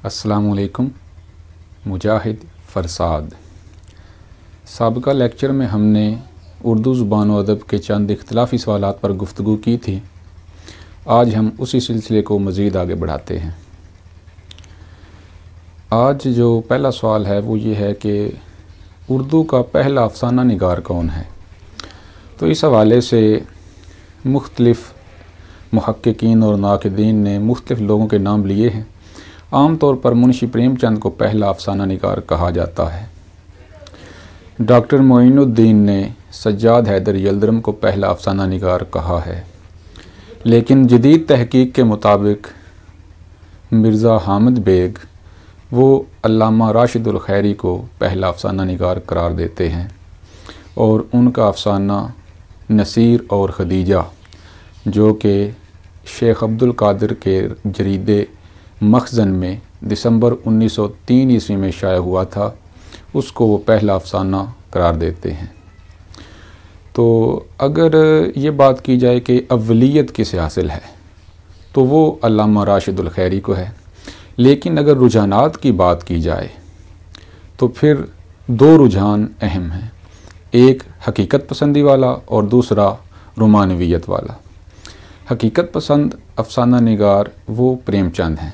السلام علیکم. مجاہد فرساد. سابقہ لیکچر میں ہم نے اردو زبان و ادب کے چند اختلافی سوالات پر گفتگو کی تھی. آج ہم اسی سلسلے کو مزید آگے بڑھاتے ہیں. آج جو پہلا سوال ہے وہ یہ ہے کہ اردو کا پہلا افسانہ نگار کون ہے؟ تو اس حوالے سے مختلف محققین اور ناقدین نے مختلف لوگوں کے نام لیے ہیں. عام طور پر منشی پریم چند کو پہلا افسانہ نگار کہا جاتا ہے. ڈاکٹر معین الدین نے سجاد حیدر یلدرم کو پہلا افسانہ نگار کہا ہے، لیکن جدید تحقیق کے مطابق مرزا حامد بیگ وہ علامہ راشد الخیری کو پہلا افسانہ نگار قرار دیتے ہیں، اور ان کا افسانہ نصیر اور خدیجہ جو کہ شیخ عبد القادر کے جریدے مخزن میں دسمبر 1903 عیسوی میں شائع ہوا تھا، اس کو وہ پہلا افسانہ قرار دیتے ہیں. تو اگر یہ بات کی جائے کہ اولیت کسے حاصل ہے تو وہ علامہ راشد الخیری کو ہے، لیکن اگر رجحانات کی بات کی جائے تو پھر دو رجحان اہم ہیں، ایک حقیقت پسندی والا اور دوسرا رومانویت والا. حقیقت پسند افسانہ نگار وہ پریم چند ہیں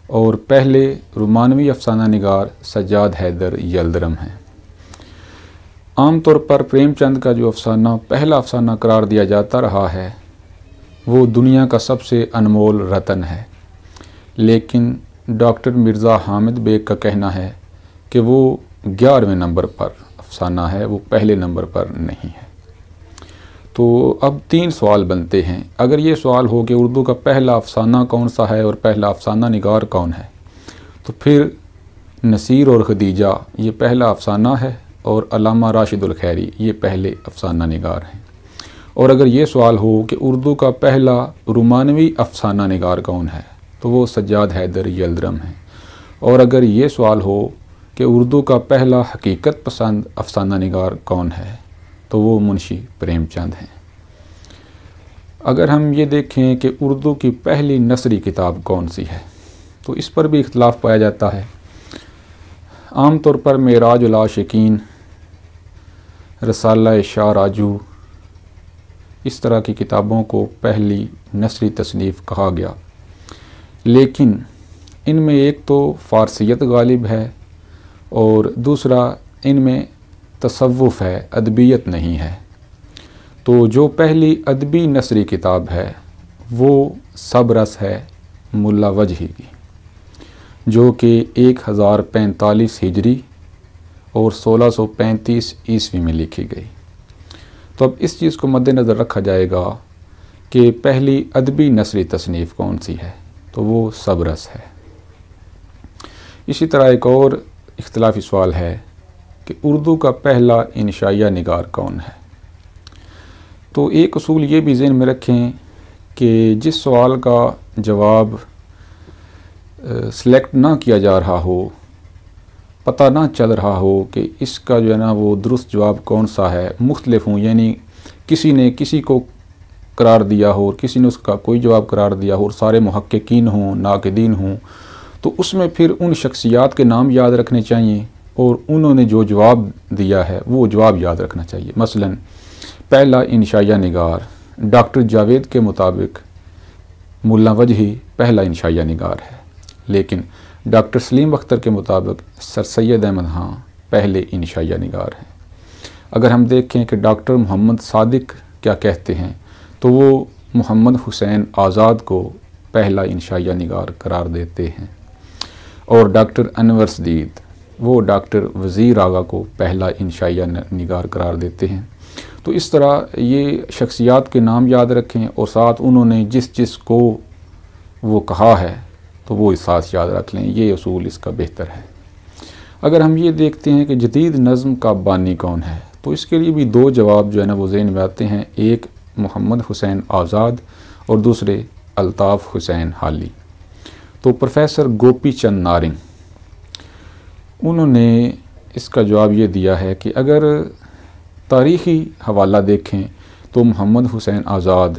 اور پہلے رومانوی افسانہ نگار سجاد حیدر یلدرم ہیں. عام طور پر پریم چند کا جو افسانہ پہلا افسانہ قرار دیا جاتا رہا ہے وہ دنیا کا سب سے انمول رتن ہے، لیکن ڈاکٹر مرزا حامد بیگ کا کہنا ہے کہ وہ 11ویں نمبر پر افسانہ ہے، وہ پہلے نمبر پر نہیں ہے. تو اب 3 سوال بنتے ہیں. اگر یہ سوال ہو کہ اردو کا پہلا افسانہ کون سا ہے اور پہلا افسانہ نگار کون ہے، تو پھر نصیر اور خدیجہ یہ پہلا افسانہ ہے اور علامہ راشد الخیری یہ پہلے افسانہ نگار ہیں. اور اگر یہ سوال ہو کہ اردو کا پہلا رومانوی افسانہ نگار کون ہے تو وہ سجاد حیدر یلدرم ہیں. اور اگر یہ سوال ہو کہ اردو کا پہلا حقیقت پسند افسانہ نگار کون ہے تو وہ منشی پریم چند ہیں. اگر ہم یہ دیکھیں کہ اردو کی پہلی نثری کتاب کون سی ہے تو اس پر بھی اختلاف پایا جاتا ہے. عام طور پر معراج العاشقین، رسالہ شاہ راجو، اس طرح کی کتابوں کو پہلی نثری تصنیف کہا گیا، لیکن ان میں ایک تو فارسیت غالب ہے اور دوسرا ان میں تصوف ہے، ادبیت نہیں ہے. تو جو پہلی ادبی نثری کتاب ہے وہ سب رس ہے ملا وجہی کی، جو کہ 1045 ہجری اور 1635 عیسوی میں لکھی گئی. تو اب اس چیز کو مد نظر رکھا جائے گا کہ پہلی ادبی نثری تصنیف کون سی ہے تو وہ سب رس ہے. اسی طرح ایک اور اختلافی سوال ہے کہ اردو کا پہلا انشائیہ نگار کون ہے. تو ایک اصول یہ بھی ذہن میں رکھیں کہ جس سوال کا جواب سلیکٹ نہ کیا جا رہا ہو، پتہ نہ چل رہا ہو کہ اس کا جو ہے نا وہ درست جواب کون سا ہے، مختلف ہوں، یعنی کسی نے کسی کو قرار دیا ہو اور کسی نے اس کا کوئی جواب قرار دیا ہو اور سارے محققین ہوں، ناقدین ہوں، تو اس میں پھر ان شخصیات کے نام یاد رکھنے چاہیے اور انہوں نے جو جواب دیا ہے وہ جواب یاد رکھنا چاہیے. مثلا پہلا انشائیہ نگار ڈاکٹر جاوید کے مطابق ملا وجہی پہلا انشائیہ نگار ہے، لیکن ڈاکٹر سلیم اختر کے مطابق سر سید احمد خاں پہلے انشائیہ نگار ہیں. اگر ہم دیکھیں کہ ڈاکٹر محمد صادق کیا کہتے ہیں تو وہ محمد حسین آزاد کو پہلا انشائیہ نگار قرار دیتے ہیں، اور ڈاکٹر انور صدیق وہ ڈاکٹر وزیر آغا کو پہلا انشائیہ نگار قرار دیتے ہیں. تو اس طرح یہ شخصیات کے نام یاد رکھیں اور ساتھ انہوں نے جس کو وہ کہا ہے تو وہ ساتھ یاد رکھ لیں، یہ اصول اس کا بہتر ہے. اگر ہم یہ دیکھتے ہیں کہ جدید نظم کا بانی کون ہے تو اس کے لیے بھی 2 جواب جو ہے نا وہ ذہن میں آتے ہیں، ایک محمد حسین آزاد اور دوسرے الطاف حسین حالی. تو پروفیسر گوپی چند نارنگ انہوں نے اس کا جواب یہ دیا ہے کہ اگر تاریخی حوالہ دیکھیں تو محمد حسین آزاد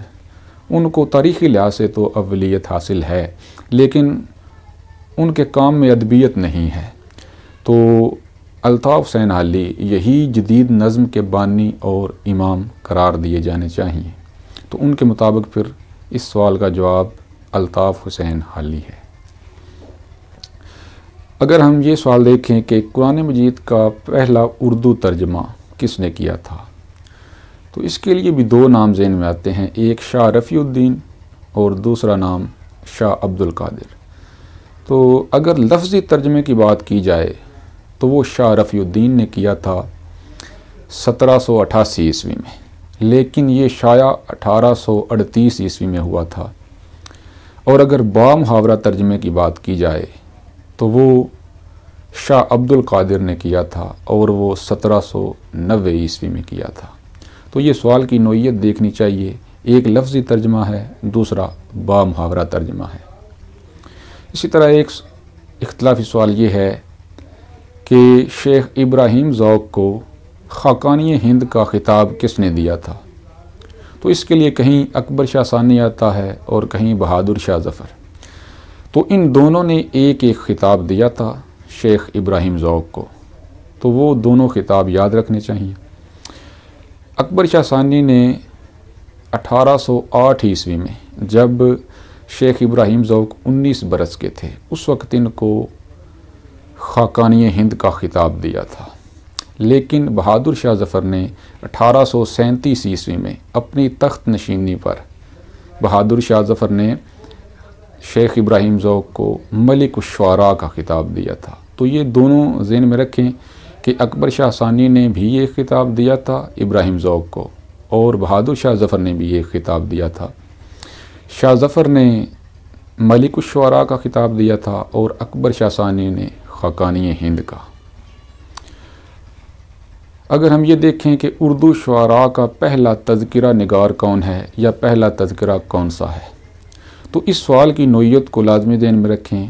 ان کو تاریخی لحاظ سے تو اولیت حاصل ہے، لیکن ان کے کام میں ادبیت نہیں ہے، تو الطاف حسین حالی یہی جدید نظم کے بانی اور امام قرار دیے جانے چاہیے۔ تو ان کے مطابق پھر اس سوال کا جواب الطاف حسین حالی ہے۔ اگر ہم یہ سوال دیکھیں کہ قرآن مجید کا پہلا اردو ترجمہ کس نے کیا تھا، تو اس کے لیے بھی دو نام ذہن میں آتے ہیں، ایک شاہ رفیع الدین اور دوسرا نام شاہ عبد القادر۔ تو اگر لفظی ترجمے کی بات کی جائے تو وہ شاہ رفیع الدین نے کیا تھا 1788 عیسوی میں، لیکن یہ شائع 1838 عیسوی میں ہوا تھا۔ اور اگر با محاورہ ترجمے کی بات کی جائے تو وہ شاہ عبد القادر نے کیا تھا اور وہ 1790 عیسوی میں کیا تھا۔ تو یہ سوال کی نوعیت دیکھنی چاہیے، ایک لفظی ترجمہ ہے، دوسرا با محاورہ ترجمہ ہے۔ اسی طرح ایک اختلافی سوال یہ ہے کہ شیخ ابراہیم ذوق کو خاقانی ہند کا خطاب کس نے دیا تھا؟ تو اس کے لیے کہیں اکبر شاہ ثانی آتا ہے اور کہیں بہادر شاہ ظفر۔ تو ان دونوں نے ایک ایک خطاب دیا تھا شیخ ابراہیم ذوق کو، تو وہ دونوں خطاب یاد رکھنے چاہیے۔ اکبر شاہ ثانی نے 1808 عیسوی میں جب شیخ ابراہیم ذوق 19 برس کے تھے، اس وقت ان کو خاقانی ہند کا خطاب دیا تھا، لیکن بہادر شاہ ظفر نے 1837 عیسوی میں اپنی تخت نشینی پر بہادر شاہ ظفر نے شیخ ابراہیم ذوق کو ملک الشعراء کا خطاب دیا تھا۔ تو یہ دونوں ذہن میں رکھیں کہ اکبر شاہ ثانی نے بھی یہ خطاب دیا تھا ابراہیم ذوق کو، اور بہادر شاہ ظفر نے بھی یہ خطاب دیا تھا۔ شاہ ظفر نے ملک الشعراء کا خطاب دیا تھا اور اکبر شاہ ثانی نے خاقانی ہند کا۔ اگر ہم یہ دیکھیں کہ اردو شعراء کا پہلا تذکرہ نگار کون ہے یا پہلا تذکرہ کون سا ہے، تو اس سوال کی نوعیت کو لازمی ذہن میں رکھیں۔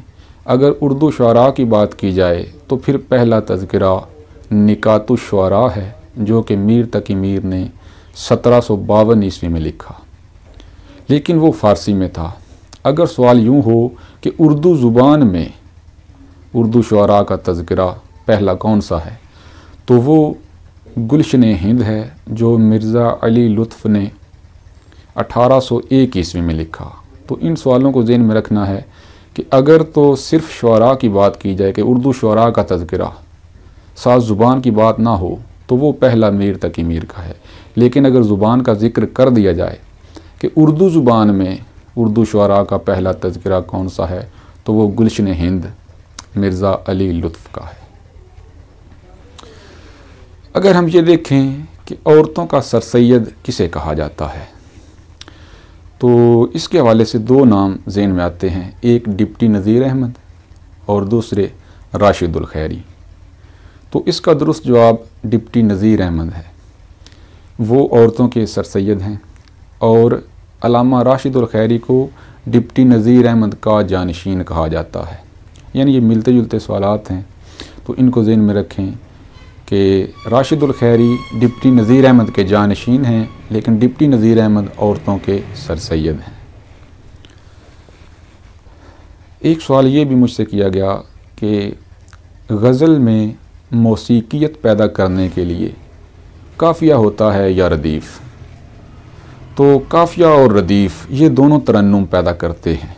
اگر اردو شعراء کی بات کی جائے تو پھر پہلا تذکرہ نکات الشعراء ہے، جو کہ میر تقی میر نے 1752 عیسوی میں لکھا، لیکن وہ فارسی میں تھا۔ اگر سوال یوں ہو کہ اردو زبان میں اردو شعراء کا تذکرہ پہلا کون سا ہے، تو وہ گلشن ہند ہے، جو مرزا علی لطف نے 1801 عیسوی میں لکھا۔ تو ان سوالوں کو ذہن میں رکھنا ہے کہ اگر تو صرف شعراء کی بات کی جائے کہ اردو شعراء کا تذکرہ، ساز زبان کی بات نہ ہو، تو وہ پہلا میر تقی میر کا ہے، لیکن اگر زبان کا ذکر کر دیا جائے کہ اردو زبان میں اردو شعراء کا پہلا تذکرہ کون سا ہے، تو وہ گلشن ہند مرزا علی لطف کا ہے۔ اگر ہم یہ دیکھیں کہ عورتوں کا سر سید کسے کہا جاتا ہے، تو اس کے حوالے سے دو نام ذہن میں آتے ہیں، ایک ڈپٹی نذیر احمد اور دوسرے راشد الخیری۔ تو اس کا درست جواب ڈپٹی نذیر احمد ہے، وہ عورتوں کے سر سید ہیں، اور علامہ راشد الخیری کو ڈپٹی نذیر احمد کا جانشین کہا جاتا ہے۔ یعنی یہ ملتے جلتے سوالات ہیں، تو ان کو ذہن میں رکھیں کہ راشد الخیری ڈپٹی نذیر احمد کے جانشین ہیں، لیکن ڈپٹی نذیر احمد عورتوں کے سر سید ہیں۔ ایک سوال یہ بھی مجھ سے کیا گیا کہ غزل میں موسیقیت پیدا کرنے کے لیے قافیہ ہوتا ہے یا ردیف؟ تو قافیہ اور ردیف یہ دونوں ترنم پیدا کرتے ہیں۔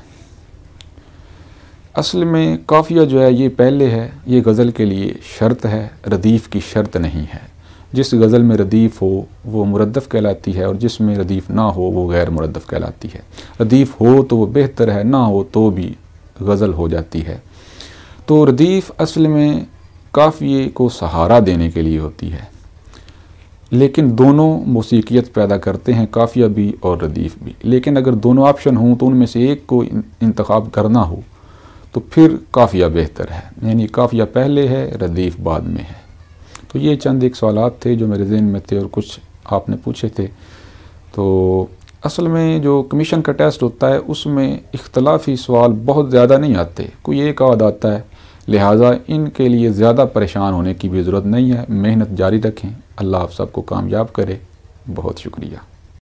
اصل میں قافیہ جو ہے یہ پہلے ہے، یہ غزل کے لیے شرط ہے، ردیف کی شرط نہیں ہے۔ جس غزل میں ردیف ہو وہ مردف کہلاتی ہے، اور جس میں ردیف نہ ہو وہ غیر مردف کہلاتی ہے۔ ردیف ہو تو وہ بہتر ہے، نہ ہو تو بھی غزل ہو جاتی ہے۔ تو ردیف اصل میں قافیے کو سہارا دینے کے لیے ہوتی ہے، لیکن دونوں موسیقیت پیدا کرتے ہیں، قافیہ بھی اور ردیف بھی۔ لیکن اگر دونوں آپشن ہوں تو ان میں سے ایک کو انتخاب کرنا ہو تو پھر قافیہ بہتر ہے، یعنی قافیہ پہلے ہے، ردیف بعد میں ہے۔ تو یہ چند ایک سوالات تھے جو میرے ذہن میں تھے اور کچھ آپ نے پوچھے تھے۔ تو اصل میں جو کمیشن کا ٹیسٹ ہوتا ہے اس میں اختلافی سوال بہت زیادہ نہیں آتے، کوئی ایک آدھ آتا ہے، لہٰذا ان کے لیے زیادہ پریشان ہونے کی بھی ضرورت نہیں ہے۔ محنت جاری رکھیں، اللہ آپ سب کو کامیاب کرے۔ بہت شکریہ۔